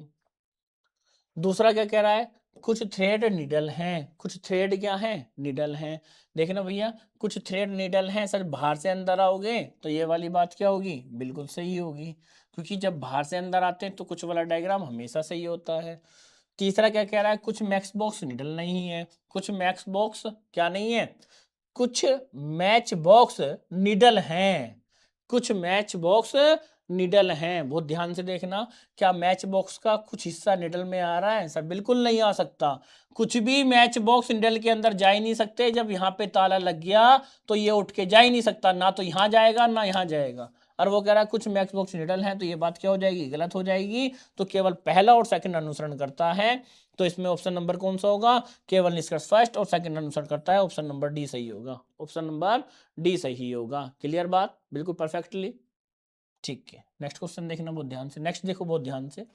दूसरा क्या कह रहा है, कुछ थ्रेड निडल हैं, कुछ थ्रेड क्या है, निडल हैं। देखना भैया, कुछ थ्रेड निडल हैं, सर बाहर से अंदर आओगे तो ये वाली बात क्या होगी, बिल्कुल सही होगी, क्योंकि जब बाहर से अंदर आते हैं तो कुछ वाला डायग्राम हमेशा सही होता है। तीसरा क्या कह रहा है, कुछ मैक्स बॉक्स निडल नहीं है, कुछ मैक्स बॉक्स क्या नहीं है, कुछ मैच बॉक्स निडल हैं, कुछ मैच बॉक्स निडल हैं। बहुत ध्यान से देखना, क्या मैच बॉक्स का कुछ हिस्सा निडल में आ रहा है, सर बिल्कुल नहीं आ सकता। कुछ भी मैच बॉक्स निडल के अंदर जा ही नहीं सकते, जब यहाँ पे ताला लग गया तो ये उठ के जा ही नहीं सकता, ना तो यहाँ जाएगा ना यहाँ जाएगा। और वो कह रहा है कुछ मैक्स बॉक्स निडल हैं, तो ये बात क्या हो जाएगी, गलत हो जाएगी। तो केवल पहला और सेकंड अनुसरण करता है, तो इसमें ऑप्शन नंबर कौन सा होगा, केवल निष्कर्ष फर्स्ट और सेकंड अनुसरण करता है, ऑप्शन नंबर डी सही होगा, ऑप्शन नंबर डी सही होगा। क्लियर बात, बिल्कुल परफेक्टली। ठीक है, नेक्स्ट क्वेश्चन देखना बहुत ध्यान से, नेक्स्ट देखो बहुत ध्यान से।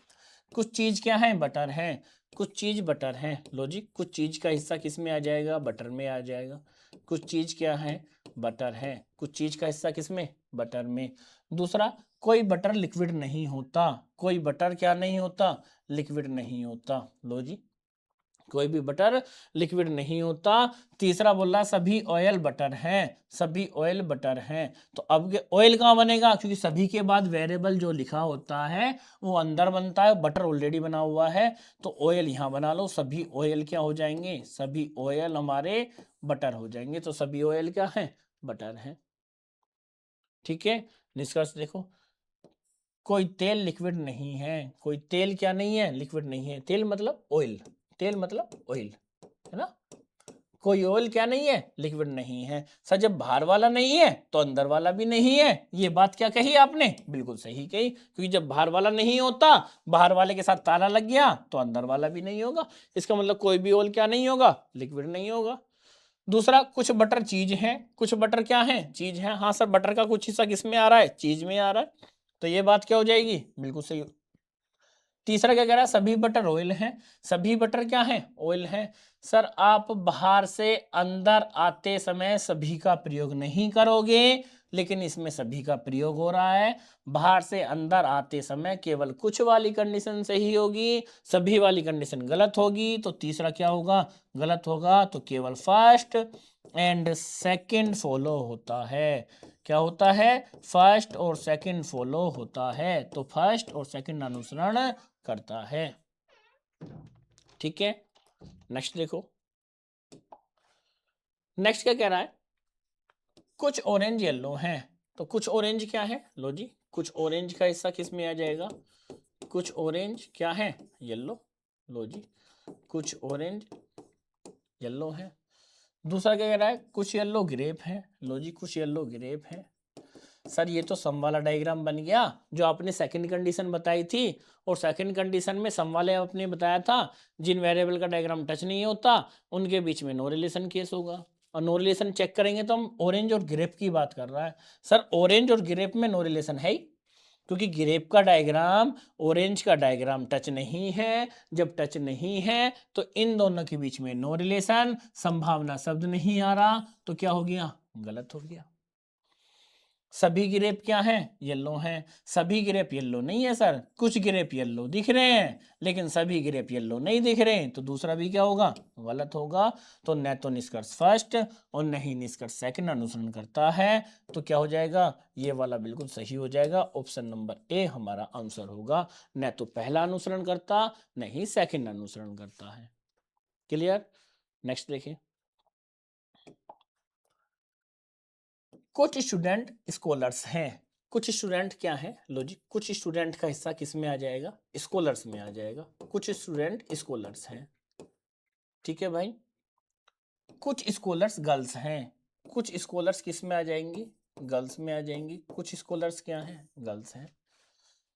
कुछ चीज क्या है, बटर है, कुछ चीज बटर है, लो जी, कुछ चीज का हिस्सा किस में आ जाएगा, बटर में आ जाएगा। कुछ चीज क्या है, बटर है, कुछ चीज का हिस्सा किस में, बटर में। दूसरा, कोई बटर लिक्विड नहीं होता, कोई बटर क्या नहीं होता, लिक्विड नहीं होता, लो जी, कोई भी बटर लिक्विड नहीं होता। तीसरा बोल रहा सभी ऑयल बटर हैं, सभी ऑयल बटर हैं। तो अब ऑयल कहाँ बनेगा, क्योंकि सभी के बाद वेरिएबल जो लिखा होता है वो अंदर बनता है, बटर ऑलरेडी बना हुआ है, तो ऑयल यहाँ बना लो, सभी ऑयल क्या हो जाएंगे, सभी ऑयल हमारे बटर हो जाएंगे। तो सभी ऑयल क्या है, बटर है। ठीक है, निष्कर्ष देखो, कोई तेल लिक्विड नहीं है, कोई तेल क्या नहीं है, लिक्विड नहीं है। तेल मतलब ऑयल, तेल मतलब ऑयल, है ना। कोई ऑयल क्या नहीं है, लिक्विड नहीं है। सर जब बाहर वाला नहीं है तो अंदर वाला भी नहीं है, ये बात क्या कही आपने, बिल्कुल सही कही, क्योंकि जब बाहर वाला नहीं होता, बाहर वाले के साथ ताला लग गया तो अंदर वाला भी नहीं होगा। इसका मतलब कोई भी ऑयल क्या नहीं होगा, लिक्विड नहीं होगा। दूसरा, कुछ बटर चीज है, कुछ बटर क्या है, चीज है। हाँ सर, बटर का कुछ हिस्सा किस में आ रहा है, चीज में आ रहा है, तो ये बात क्या हो जाएगी, बिल्कुल सही। तीसरा क्या कह रहा है, सभी बटर ऑयल हैं, सभी बटर क्या है, ऑयल हैं। सर आप बाहर से अंदर आते समय सभी का प्रयोग नहीं करोगे, लेकिन इसमें सभी का प्रयोग हो रहा है। बाहर से अंदर आते समय केवल कुछ वाली कंडीशन सही होगी, सभी वाली कंडीशन गलत होगी, तो तीसरा क्या होगा, गलत होगा। तो केवल फर्स्ट एंड सेकंड फॉलो होता है। क्या होता है, फर्स्ट और सेकंड फॉलो होता है, तो फर्स्ट और सेकंड अनुसरण करता है। ठीक है, नेक्स्ट देखो, नेक्स्ट क्या कह रहा है, कुछ ऑरेंज येलो हैं। तो कुछ ऑरेंज क्या है, लो जी, कुछ ऑरेंज का हिस्सा किस में आ जाएगा, कुछ ऑरेंज क्या है, येलो, लो जी, कुछ ऑरेंज येलो है। दूसरा क्या कह रहा है, कुछ येलो ग्रेप है, लो जी, कुछ येलो ग्रेप है। सर ये तो सम वाला डायग्राम बन गया जो आपने सेकंड कंडीशन बताई थी, और सेकंड कंडीशन में सम वाले आपने बताया था जिन वेरिएबल का डायग्राम टच नहीं होता उनके बीच में नो रिलेशन केस होगा, और नो रिलेशन चेक करेंगे तो हम ऑरेंज और ग्रेप की बात कर रहा है। सर ऑरेंज और ग्रेप में नो रिलेशन है ही, क्योंकि ग्रेप का डायग्राम ऑरेंज का डायग्राम टच नहीं है। जब टच नहीं है तो इन दोनों के बीच में नो रिलेशन, संभावना शब्द नहीं आ रहा, तो क्या हो गया, गलत हो गया। सभी ग्रेप क्या हैं, येलो हैं। सभी ग्रेप येलो नहीं है सर, कुछ ग्रेप येलो दिख रहे हैं, लेकिन सभी ग्रेप येलो नहीं दिख रहे हैं, तो दूसरा भी क्या होगा, गलत होगा। तो न तो निष्कर्ष फर्स्ट और न ही निष्कर्ष सेकंड अनुसरण करता है, तो क्या हो जाएगा, ये वाला बिल्कुल सही हो जाएगा। ऑप्शन नंबर ए हमारा आंसर होगा, न तो पहला अनुसरण करता न ही सेकंड अनुसरण करता है। क्लियर, नेक्स्ट देखिए, कुछ स्टूडेंट स्कॉलर्स हैं। कुछ स्टूडेंट क्या है, लो जी, कुछ स्टूडेंट का हिस्सा किस में आ जाएगा, स्कॉलर्स में आ जाएगा। कुछ स्टूडेंट स्कॉलर्स हैं, ठीक है भाई। कुछ स्कॉलर्स गर्ल्स हैं, कुछ स्कॉलर्स किस में आ जाएंगी, गर्ल्स में आ जाएंगी। कुछ स्कॉलर्स क्या हैं, गर्ल्स हैं।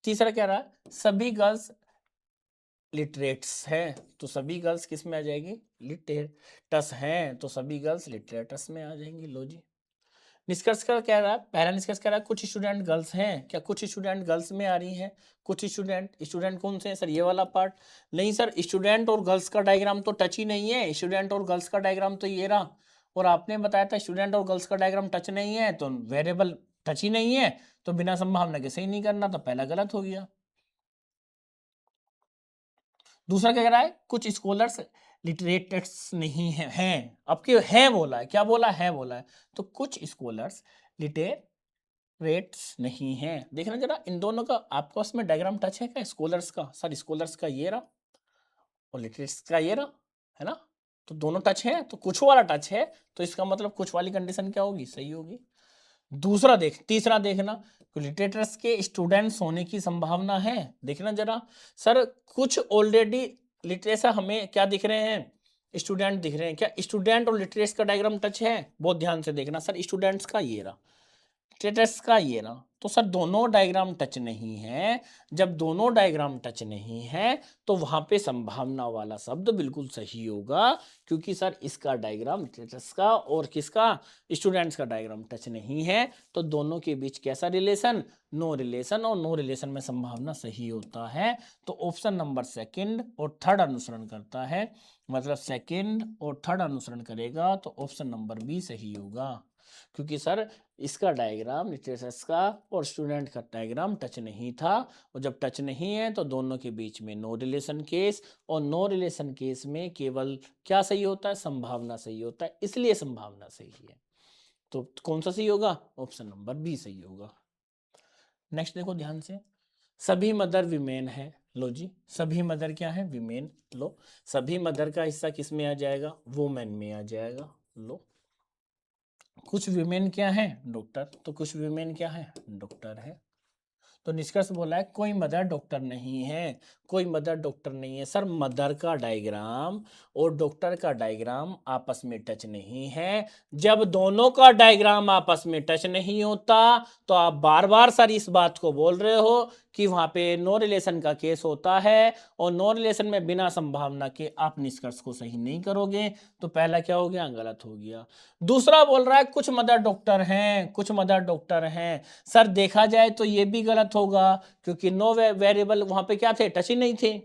तीसरा क्या रहा, सभी गर्ल्स लिटरेट्स हैं, तो सभी गर्ल्स किस में आ जाएगी, लिटरेटस हैं, तो सभी गर्ल्स लिटरेटस में आ जाएंगी। लो जी, निष्कर्ष का क्या रहा, पहला निष्कर्ष कह रहा है कुछ स्टूडेंट गर्ल्स हैं, क्या कुछ स्टूडेंट गर्ल्स में आ रही हैं। कुछ स्टूडेंट, स्टूडेंट कौन से हैं सर, ये वाला पार्ट नहीं सर, स्टूडेंट और गर्ल्स का डायग्राम तो टच ही नहीं है। स्टूडेंट और गर्ल्स का डायग्राम तो ये रहा, और आपने बताया था स्टूडेंट और गर्ल्स का डायग्राम टच नहीं है, तो वेरिएबल टच ही नहीं है, तो बिना संभावना के सही नहीं करना, तो पहला गलत हो गया। दूसरा क्या कह रहा है, कुछ स्कॉलर्स लिटरेटर्स नहीं है, हैं, अब के है बोला है, क्या बोला है, बोला है, तो कुछ स्कॉलर्स लिटरेट्स नहीं है। देखना जरा इन दोनों का आपस में डायग्राम टच है क्या, स्कॉलर्स का, सर स्कॉलर्स का ये रहा और लिटरेट्स का ये रहा, है ना, तो दोनों टच है, तो कुछ वाला टच है, तो इसका मतलब कुछ वाली कंडीशन क्या होगी, सही होगी। दूसरा तीसरा देखना, लिटरेटर्स के स्टूडेंट्स होने की संभावना है, देखना जरा। सर कुछ ऑलरेडी लिटरेचर हमें क्या दिख रहे हैं, स्टूडेंट दिख रहे हैं, क्या स्टूडेंट और लिटरेट्स का डायग्राम टच है, बहुत ध्यान से देखना। सर स्टूडेंट्स का ये रहा, स्टेटस का ये ना, तो सर दोनों डायग्राम टच नहीं है। जब दोनों डायग्राम टच नहीं है तो वहां पे संभावना वाला शब्द बिल्कुल सही होगा, क्योंकि सर इसका डायग्राम स्टेटस का और किसका, स्टूडेंट्स का डायग्राम टच नहीं है। तो दोनों के बीच कैसा रिलेशन, नो रिलेशन, और नो रिलेशन में संभावना सही होता है। तो ऑप्शन नंबर सेकंड और थर्ड अनुसरण करता है, मतलब सेकंड और थर्ड अनुसरण करेगा, तो ऑप्शन नंबर बी सही होगा। क्योंकि सर इसका डायग्राम लिटरेचर्स का और स्टूडेंट का डायग्राम टच नहीं था, और जब टच नहीं है तो दोनों के बीच में नो रिलेशन केस, और नो रिलेशन केस में केवल क्या सही होता है, संभावना सही होता है, इसलिए संभावना सही है। तो कौन सा सही होगा, ऑप्शन नंबर बी सही होगा। नेक्स्ट देखो ध्यान से, सभी मदर विमेन है। लो जी, सभी मदर क्या है, विमेन। लो, सभी मदर का हिस्सा किस में आ जाएगा, वुमेन में आ जाएगा। लो, कुछ विमेन क्या है, डॉक्टर, तो कुछ विमेन क्या है, डॉक्टर है। तो निष्कर्ष बोला है कोई मदर डॉक्टर नहीं है, कोई मदर डॉक्टर नहीं है। सर मदर का डायग्राम और डॉक्टर का डायग्राम आपस में टच नहीं है। जब दोनों का डायग्राम आपस में टच नहीं होता तो आप बार बार सर इस बात को बोल रहे हो कि वहां पे नो रिलेशन का केस होता है, और नो रिलेशन में बिना संभावना के आप निष्कर्ष को सही नहीं करोगे। तो पहला क्या हो गया, गलत हो गया। दूसरा बोल रहा है कुछ मदर डॉक्टर हैं, कुछ मदर डॉक्टर हैं। सर देखा जाए तो ये भी गलत होगा, क्योंकि नो वेरिएबल वहां पे क्या थे, टच ही नहीं थे,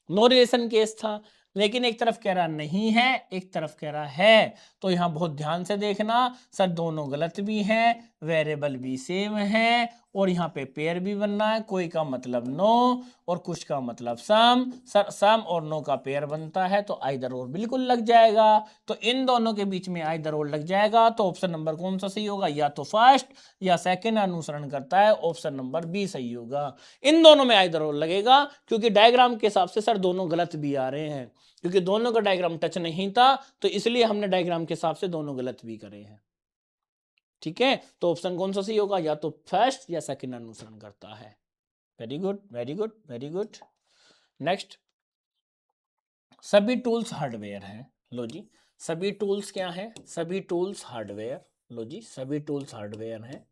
नो रिलेशन केस था। लेकिन एक तरफ कह रहा नहीं है, एक तरफ कह रहा है। तो यहां बहुत ध्यान से देखना, सर दोनों गलत भी हैं, वेरिएबल भी सेम है, और यहाँ पे पेयर भी बनना है। कोई का मतलब नो और कुछ का मतलब सम, सर सम और नो का पेयर बनता है, तो आइदर और बिल्कुल लग जाएगा। तो इन दोनों के बीच में आइदर और लग जाएगा, तो ऑप्शन नंबर कौन सा सही होगा, या तो फर्स्ट या सेकंड अनुसरण करता है, ऑप्शन नंबर बी सही होगा। इन दोनों में आइदर और लगेगा, क्योंकि डायग्राम के हिसाब से सर दोनों गलत भी आ रहे हैं, क्योंकि दोनों का डायग्राम टच नहीं था, तो इसलिए हमने डायग्राम के हिसाब से दोनों गलत भी करे हैं। ठीक है, तो ऑप्शन कौन सा सही होगा, या तो फर्स्ट या सेकंड अनुसरण करता है। Very good, very good, very good. Next, सभी टूल्स हार्डवेयर हैं। लो जी, सभी टूल्स क्या हैं, सभी टूल्स हार्डवेयर। लो जी, सभी टूल्स हार्डवेयर हैं।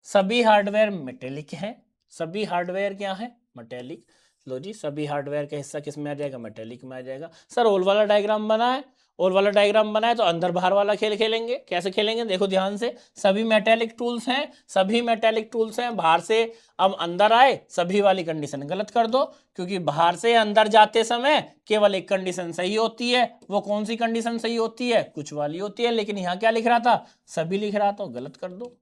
सभी हार्डवेयर मेटेलिक है, सभी हार्डवेयर क्या है, मेटेलिक। लो जी, सभी हार्डवेयर का हिस्सा किस में आ जाएगा, मेटेलिक में आ जाएगा। सर ओल वाला डायग्राम बना है, ओल वाला डायग्राम बना है, तो अंदर बाहर वाला खेल खेलेंगे। कैसे खेलेंगे, देखो ध्यान से, सभी मेटेलिक टूल्स हैं, सभी मेटेलिक टूल्स हैं, बाहर से अब अंदर आए, सभी वाली कंडीशन गलत कर दो, क्योंकि बाहर से अंदर जाते समय केवल एक कंडीशन सही होती है। वो कौन सी कंडीशन सही होती है, कुछ वाली होती है, लेकिन यहाँ क्या लिख रहा था, सभी लिख रहा था, गलत कर दो।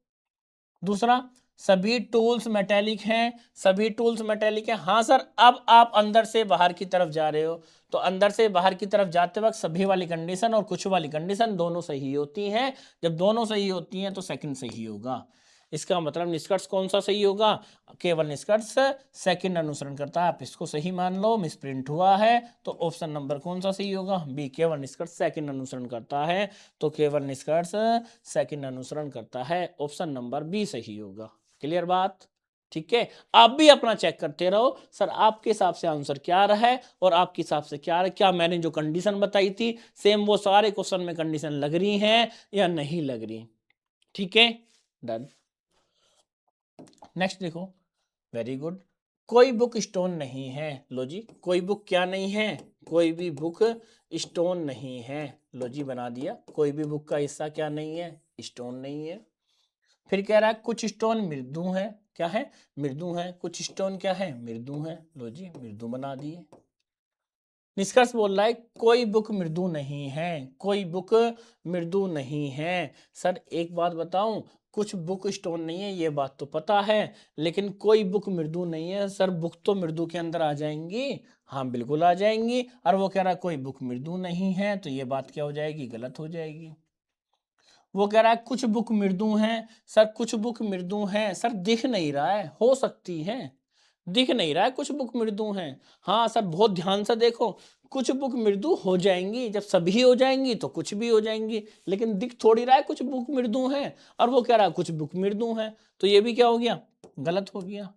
दूसरा, सभी टूल्स मेटेलिक हैं, सभी टूल्स मेटेलिक हैं। हाँ सर, अब आप अंदर से बाहर की तरफ जा रहे हो, तो अंदर से बाहर की तरफ जाते वक्त सभी वाली कंडीशन और कुछ वाली कंडीशन दोनों सही होती हैं। जब दोनों सही होती हैं तो सेकंड सही होगा। इसका मतलब निष्कर्ष कौन सा सही होगा, केवल निष्कर्ष सेकंड अनुसरण करता है। आप इसको सही मान लो, मिसप्रिंट हुआ है, तो ऑप्शन नंबर कौन सा सही होगा, बी, केवल निष्कर्ष सेकंड अनुसरण करता है। तो केवल निष्कर्ष सेकंड अनुसरण करता है, ऑप्शन नंबर बी सही होगा। क्लियर बात, ठीक है। आप भी अपना चेक करते रहो, सर आपके हिसाब से आंसर क्या रहा है और आपके हिसाब से क्या रहा है, क्या मैंने जो कंडीशन बताई थी सेम वो सारे क्वेश्चन में कंडीशन लग रही हैं या नहीं लग रही। ठीक है, डन। नेक्स्ट देखो, वेरी गुड, कोई बुक स्टोन नहीं है। लो जी, कोई बुक क्या नहीं है, कोई भी बुक स्टोन नहीं है। लो जी, बना दिया, कोई भी बुक का हिस्सा क्या नहीं है, स्टोन नहीं है। फिर कह रहा है कुछ स्टोन मृदु है, क्या है, मृदु है। कुछ स्टोन क्या है, मृदु है। लो जी, मृदु बना दिए। निष्कर्ष बोल रहा है कोई बुक मृदु नहीं है, कोई बुक मृदु नहीं है। सर एक बात बताऊं, कुछ बुक स्टोन नहीं है ये बात तो पता है, लेकिन कोई बुक मृदु नहीं है। सर बुक तो मृदु के अंदर आ जाएंगी, हाँ बिल्कुल आ जाएंगी। और वो कह रहा है कोई बुक मृदु नहीं है, तो ये बात क्या हो जाएगी, गलत हो जाएगी। वो कह रहा है कुछ बुक मृदु हैं। सर कुछ बुक मृदु हैं, सर दिख नहीं रहा है, हो सकती है, दिख नहीं रहा है कुछ बुक मृदु हैं। हाँ सर, बहुत ध्यान से देखो, कुछ बुक मृदु हो जाएंगी, जब सभी हो जाएंगी तो कुछ भी हो जाएंगी, लेकिन दिख थोड़ी रहा है कुछ बुक मृदु हैं। और वो कह रहा है कुछ बुक मृदु हैं, तो ये भी क्या हो गया, गलत हो गया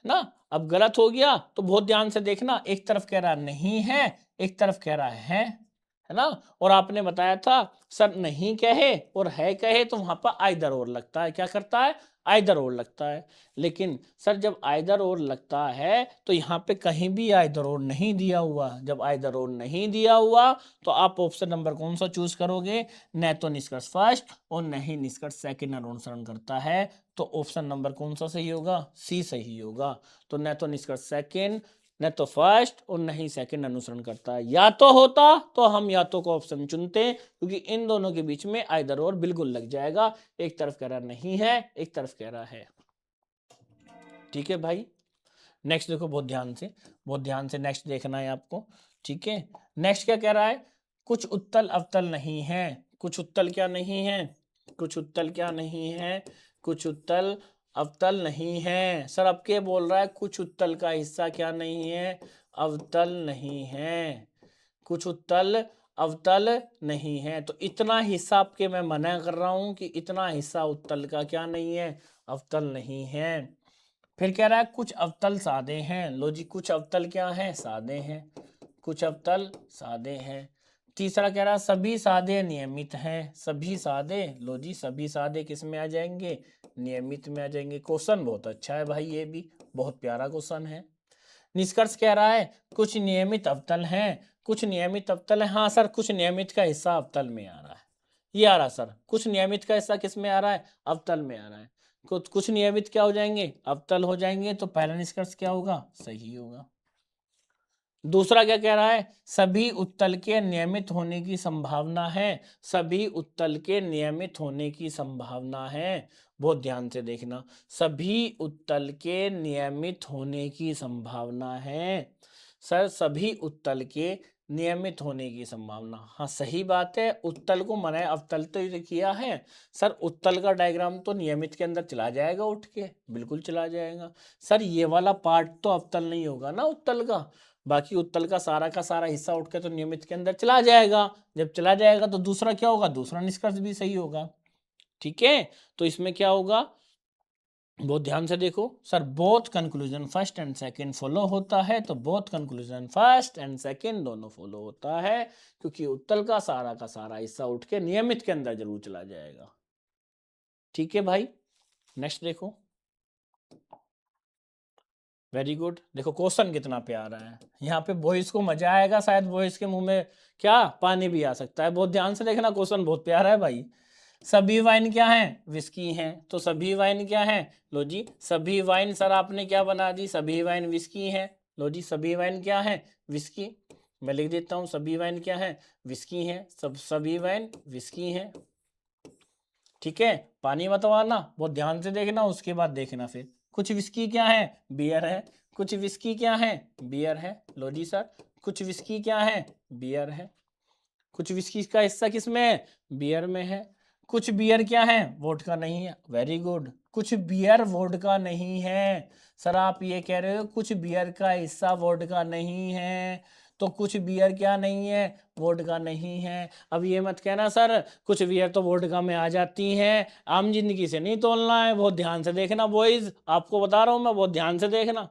ना। अब गलत हो गया तो बहुत ध्यान से देखना, एक तरफ कह रहा नहीं है, एक तरफ कह रहा है है ना। और आपने बताया था सर नहीं कहे और है कहे तो वहां पर आइदर और लगता है, क्या करता है, आइदर और लगता है। लेकिन सर जब आइदर और लगता है तो यहाँ पे कहीं भी आइदर और नहीं दिया हुआ। जब आइदर और नहीं दिया हुआ तो आप ऑप्शन नंबर कौन सा चूज करोगे, न तो निष्कर्ष फर्स्ट और न ही निष्कर्ष सेकंड अनुसरण करता है। तो ऑप्शन नंबर कौन सा सही होगा, सी सही होगा। तो न तो निष्कर्ष सेकंड, न तो फर्स्ट और न ही सेकंड अनुसरण करता है। या तो होता तो हम या तो को ऑप्शन चुनते, क्योंकि इन दोनों के बीच में आइदर और बिल्कुल लग जाएगा। एक तरफ कह रहा नहीं है, एक तरफ कह रहा है। ठीक है भाई, नेक्स्ट देखो बहुत ध्यान से, बहुत ध्यान से नेक्स्ट देखना है आपको। ठीक है, नेक्स्ट क्या कह रहा है, कुछ उत्तल अवतल नहीं है। कुछ उत्तल क्या नहीं है, कुछ उत्तल क्या नहीं है, कुछ उत्तल अवतल नहीं है। सर अब क्या बोल रहा है, कुछ उत्तल का हिस्सा क्या नहीं है, अवतल नहीं है। कुछ उत्तल अवतल नहीं है, तो इतना हिस्सा आपके मैं मना कर रहा हूं कि इतना हिस्सा उत्तल का क्या नहीं है, अवतल नहीं है। फिर कह रहा है कुछ अवतल सादे हैं। लो जी, कुछ अवतल क्या है, सादे हैं। कुछ अवतल सादे हैं। तीसरा कह रहा है सभी सादे नियमित हैं। सभी सादे, लो जी सभी सादे किस में आ जाएंगे, नियमित में आ जाएंगे। क्वेश्चन बहुत अच्छा है भाई, ये भी बहुत प्यारा क्वेश्चन है। निष्कर्ष कह रहा है कुछ नियमित अवतल हैं। कुछ नियमित अवतल है, हाँ सर कुछ नियमित का हिस्सा अवतल में आ रहा है। ये आ रहा सर, कुछ नियमित का हिस्सा किस में आ रहा है, अवतल में आ रहा है। कुछ नियमित क्या हो जाएंगे, अवतल हो जाएंगे। तो पहला निष्कर्ष क्या होगा, सही होगा। दूसरा क्या कह रहा है, सभी उत्तल के नियमित होने की संभावना है। सभी उत्तल के नियमित होने की संभावना है। बहुत ध्यान से देखना, सभी उत्तल के नियमित होने की संभावना है। सर सभी उत्तल के नियमित होने की संभावना, हाँ सही बात है। उत्तल को मना अवतल तो ये किया है। सर उत्तल का डायग्राम तो नियमित के अंदर चला जाएगा उठ के, बिल्कुल चला जाएगा। सर ये वाला पार्ट तो अवतल नहीं होगा ना उत्तल का, बाकी उत्तल का सारा हिस्सा उठ के तो नियमित के अंदर चला जाएगा। जब चला जाएगा तो दूसरा क्या होगा, दूसरा निष्कर्ष भी सही होगा। ठीक है, तो इसमें क्या होगा, बहुत ध्यान से देखो। Sir both conclusion first and second follow होता है, तो both conclusion first and second दोनों फॉलो होता है, क्योंकि उत्तल का सारा हिस्सा उठ के नियमित के अंदर जरूर चला जाएगा। ठीक है भाई, नेक्स्ट देखो। वेरी गुड, देखो क्वेश्चन कितना प्यारा है। यहाँ पे बॉयज को मजा आएगा, शायद बॉयज के मुंह में क्या पानी भी आ सकता है। बहुत ध्यान से देखना, क्वेश्चन बहुत प्यारा है भाई। सभी वाइन क्या है, विस्की हैं। तो सभी वाइन क्या है, लो जी सभी वाइन, सर आपने क्या बना दी, सभी वाइन विस्की है। लो जी सभी वाइन क्या है, विस्की। मैं लिख देता हूँ सभी वाइन क्या है, विस्की है। सभी वाइन विस्की है। ठीक है, पानी मत मारना, बहुत ध्यान से देखना, उसके बाद देखना। फिर कुछ विस्की क्या है, बियर है। कुछ विस्की क्या है, बियर है। लो जी सर, कुछ विस्की क्या है, बियर है। कुछ विस्की का हिस्सा किस में है, बियर में है। कुछ बियर क्या है, वोडका नहीं है। वेरी गुड, कुछ बियर वोडका नहीं है। सर आप ये कह रहे हो कुछ बियर का हिस्सा वोडका नहीं है, तो कुछ बियर क्या नहीं है, वोडका नहीं है। अब ये मत कहना सर कुछ बियर तो वोडका में आ जाती हैं, आम जिंदगी से नहीं तोलना है। बहुत ध्यान से देखना बॉयज, आपको बता रहा हूं मैं, बहुत ध्यान से देखना।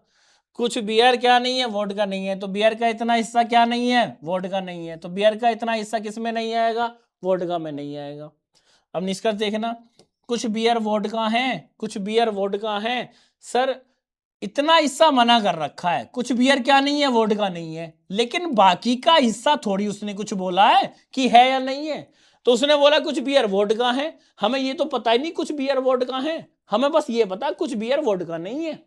कुछ बियर क्या नहीं है, वोडका नहीं है, तो बियर का इतना हिस्सा क्या नहीं है, वोडका नहीं है। तो बियर का इतना हिस्सा किस में नहीं आएगा, वोडका में नहीं आएगा। अब निष्कर्ष देखना, कुछ बियर वोडका है, कुछ बियर वोडका है। सर इतना हिस्सा मना कर रखा है, कुछ बियर क्या नहीं है, वोडका नहीं है, लेकिन बाकी का हिस्सा थोड़ी उसने कुछ बोला है कि है या नहीं है। तो उसने बोला कुछ बियर वोडका है, हमें ये तो पता ही नहीं कुछ बियर वोडका है, हमें बस ये पता कुछ बियर वोडका नहीं है।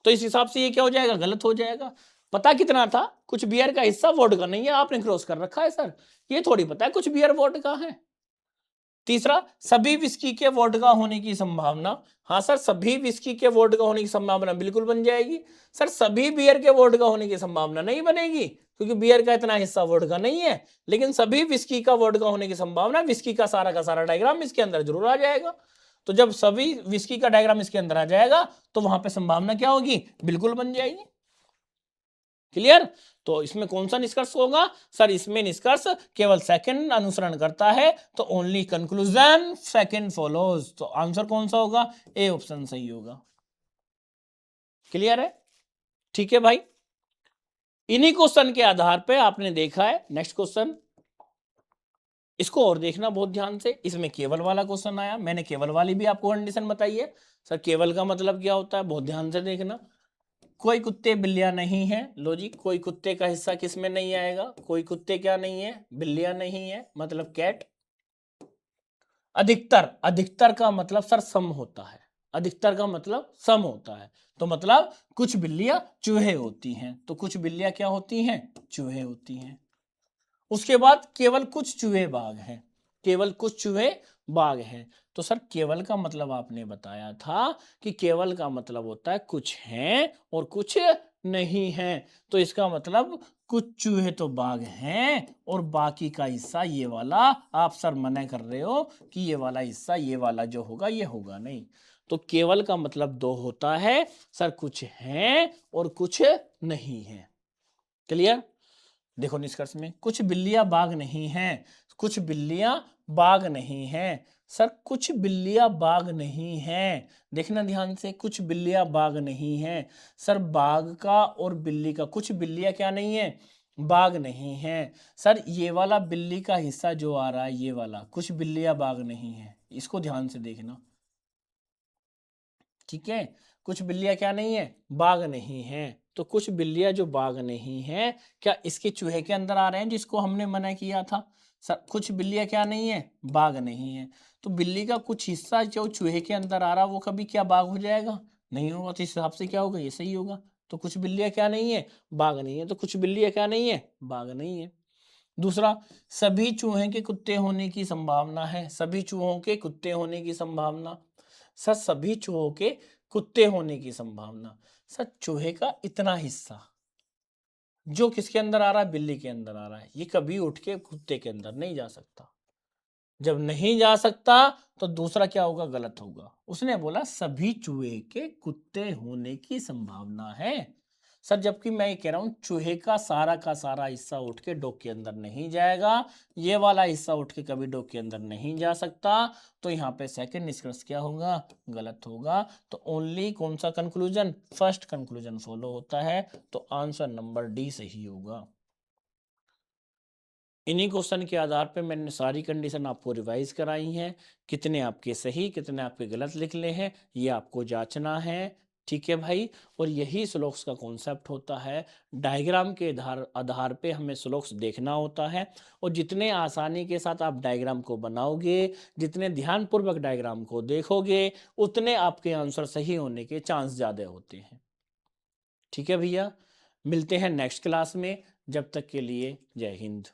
तो इस हिसाब से ये क्या हो जाएगा, गलत हो जाएगा। पता कितना था, कुछ बियर का हिस्सा वोडका नहीं है, आपने क्रॉस कर रखा है सर, ये थोड़ी पता है कुछ बियर वोडका है। तीसरा, सभी विस्की के वोडका होने की संभावना, हाँ सर सभी विस्की के वोडका होने की संभावना बिल्कुल बन जाएगी। सर सभी बियर के वोडका होने की संभावना नहीं बनेगी, क्योंकि बियर का इतना हिस्सा वोडका नहीं है। लेकिन सभी विस्की का वोडका होने की संभावना, विस्की का सारा डायग्राम इसके अंदर जरूर आ जाएगा। तो जब सभी विस्की का डायग्राम इसके अंदर आ जाएगा तो वहां पे संभावना क्या होगी, बिल्कुल बन जाएगी। क्लियर, तो इसमें कौन सा निष्कर्ष होगा, सर इसमें निष्कर्ष केवल सेकंड अनुसरण करता है, तो ओनली कंक्लूजन सेकंड फॉलोज। तो आंसर कौन सा होगा, ए ऑप्शन सही होगा। क्लियर है, ठीक है भाई। इन्हीं क्वेश्चन के आधार पे आपने देखा है, नेक्स्ट क्वेश्चन इसको और देखना बहुत ध्यान से, इसमें केवल वाला क्वेश्चन आया, मैंने केवल वाली भी आपको कंडीशन बताई है। सर केवल का मतलब क्या होता है, बहुत ध्यान से देखना। कोई कुत्ते बिल्लियां नहीं है, लो जी, कोई कुत्ते का हिस्सा किस में नहीं आएगा, कोई कुत्ते क्या नहीं है, बिल्लियां नहीं है, मतलब कैट। अधिकतर, अधिकतर का मतलब सर सम होता है, अधिकतर का मतलब सम होता है, तो मतलब कुछ बिल्लियां चूहे होती हैं, तो कुछ बिल्लियां क्या होती हैं, चूहे होती हैं। उसके बाद केवल कुछ चूहे बाघ हैं, केवल कुछ चूहे बाघ हैं। तो सर केवल का मतलब आपने बताया था कि केवल का मतलब होता है कुछ हैं और कुछ नहीं हैं, तो इसका मतलब कुछ चूहे तो बाघ हैं और बाकी का हिस्सा ये वाला आप सर मना कर रहे हो कि ये वाला हिस्सा, ये वाला जो होगा ये होगा नहीं। तो केवल का मतलब दो होता है सर, कुछ हैं और कुछ नहीं है। क्लियर? देखो निष्कर्ष में, कुछ बिल्लियां बाघ नहीं हैं, कुछ बिल्लियां बाघ नहीं हैं। सर कुछ बिल्लियां बाघ नहीं हैं, देखना ध्यान से, कुछ बिल्लियां बाघ नहीं हैं। सर बाघ का और बिल्ली का, कुछ बिल्लियां क्या नहीं है, बाघ नहीं है। सर ये वाला बिल्ली का हिस्सा जो आ रहा है, ये वाला, कुछ बिल्लियां बाघ नहीं है, इसको ध्यान से देखना। ठीक है, कुछ बिल्लियां क्या नहीं है, बाघ नहीं है। तो कुछ बिल्लियां जो बाघ नहीं है, क्या इसके चूहे के अंदर आ रहे हैं जिसको हमने मना किया था। सर कुछ बिल्लियां क्या नहीं है, बाघ नहीं है। तो बिल्ली का कुछ हिस्सा जो चूहे के अंदर आ रहा, वो कभी क्या बाघ हो जाएगा, नहीं होगा। तो इस हिसाब से क्या होगा, ये सही होगा। तो कुछ बिल्लियां क्या नहीं है, बाघ नहीं है, तो कुछ बिल्लियां क्या नहीं है, बाघ नहीं है। दूसरा, सभी चूहे के कुत्ते होने की संभावना है, सभी चूहों के कुत्ते होने की संभावना। सर सभी चूहों के कुत्ते होने की संभावना, सर चूहे का इतना हिस्सा जो किसके अंदर आ रहा है, बिल्ली के अंदर आ रहा है, ये कभी उठ के कुत्ते के अंदर नहीं जा सकता। जब नहीं जा सकता तो दूसरा क्या होगा, गलत होगा। उसने बोला सभी चूहे के कुत्ते होने की संभावना है। सर जबकि मैं ये कह रहा हूं चूहे का सारा हिस्सा उठ के डॉग के अंदर नहीं जाएगा, ये वाला हिस्सा उठ के कभी डॉग के अंदर नहीं जा सकता। तो यहाँ पे सेकंड निष्कर्ष क्या होगा, गलत होगा। तो ओनली कौन सा कंक्लूजन, फर्स्ट कंक्लूजन फॉलो होता है। तो आंसर नंबर डी सही होगा। इन्हीं क्वेश्चन के आधार पे मैंने सारी कंडीशन आपको रिवाइज कराई हैं, कितने आपके सही कितने आपके गलत निकले हैं ये आपको जांचना है। ठीक है भाई, और यही श्लोक्स का कॉन्सेप्ट होता है। डायग्राम के आधार आधार पे हमें श्लोक्स देखना होता है, और जितने आसानी के साथ आप डायग्राम को बनाओगे, जितने ध्यानपूर्वक डायग्राम को देखोगे, उतने आपके आंसर सही होने के चांस ज़्यादा होते हैं। ठीक है भैया, मिलते हैं नेक्स्ट क्लास में, जब तक के लिए जय हिंद।